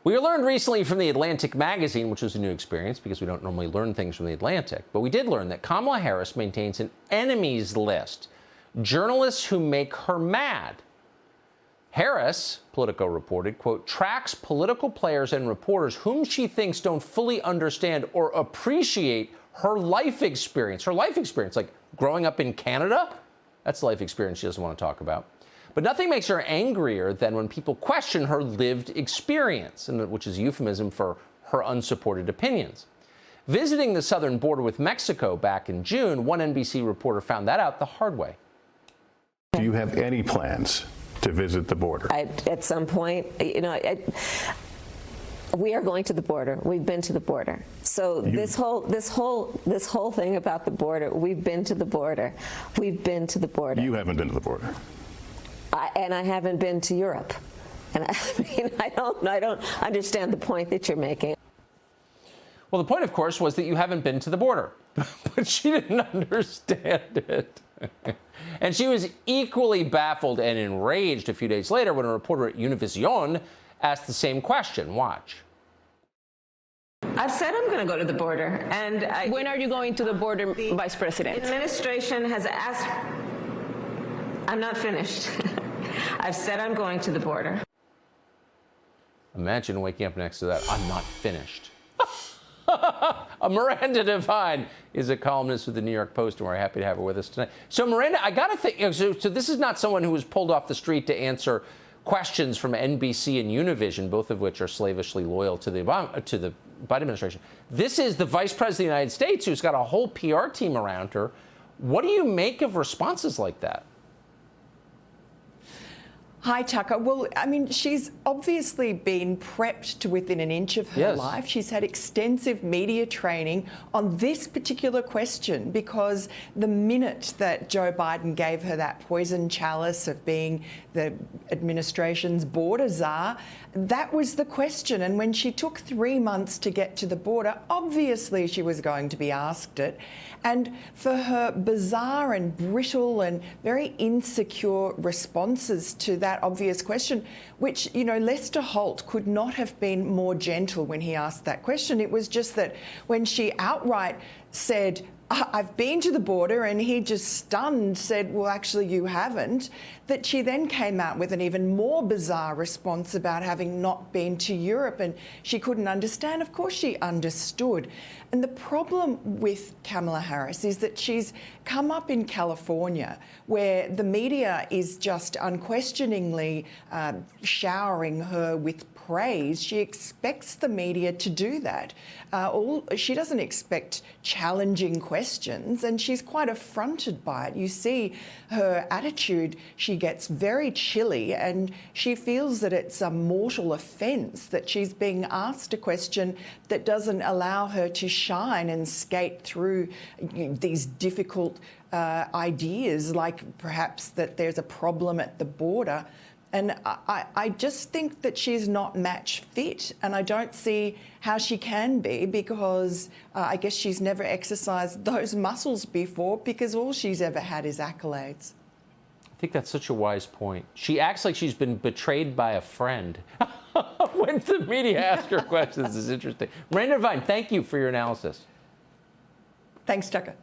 We learned recently from the Atlantic magazine, which was a new experience because we don't normally learn things from the Atlantic, but we did learn that Kamala Harris maintains an enemies list, journalists who make her mad. Harris, Politico reported, quote, tracks political players and reporters whom she thinks don't fully understand or appreciate her life experience. Her life experience, like growing up in Canada, that's the life experience she doesn't want to talk about. But nothing makes her angrier than when people question her lived experience, which is a euphemism for her unsupported opinions. Visiting the southern border with Mexico back in June, one NBC reporter found that out the hard way. Do you have any plans to visit the border? At some point, we are going to the border. We've been to the border. So this whole thing about the border, we've been to the border. We've been to the border. You haven't been to the border. And I haven't been to Europe. And I don't understand the point that you're making. Well, the point, of course, was that you haven't been to the border. But she didn't understand it. And she was equally baffled and enraged a few days later when a reporter at Univision asked the same question. Watch. I've said I'm going to go to the border. And when are you going to the border, Vice President? The administration has asked. I'm not finished. I've said I'm going to the border. Imagine waking up next to that. I'm not finished. Miranda Devine is a columnist with the New York Post, and we're happy to have her with us tonight. So, Miranda, I got to think, so this is not someone who was pulled off the street to answer questions from NBC and Univision, both of which are slavishly loyal to the Biden administration. This is the Vice President of the United States who's got a whole PR team around her. What do you make of responses like that? Hi, Tucker. Well, I mean, she's obviously been prepped to within an inch of her life. She's had extensive media training on this particular question because the minute that Joe Biden gave her that poison chalice of being the administration's border czar, that was the question. And when she took 3 months to get to the border, obviously she was going to be asked it. And for her bizarre and brittle and very insecure responses to that obvious question, which, Lester Holt could not have been more gentle when he asked that question. It was just that when she outright said, I've been to the border, and he just stunned said, well, actually, you haven't, that she then came out with an even more bizarre response about having not been to Europe, and she couldn't understand. Of course she understood. And the problem with Kamala Harris is that she's come up in California, where the media is just unquestioningly showering her with praise. She expects the media to do that. She doesn't expect challenging questions, and she's quite affronted by it. You see her attitude. She gets very chilly, and she feels that it's a mortal offence that she's being asked a question that doesn't allow her to shine and skate through these difficult ideas, like perhaps that there's a problem at the border. And I just think that she's not match fit, and I don't see how she can be because I guess she's never exercised those muscles before because all she's ever had is accolades. I think that's such a wise point. She acts like she's been betrayed by a friend. When the media ask her questions, is interesting. Miranda Devine, thank you for your analysis. Thanks, Tucker.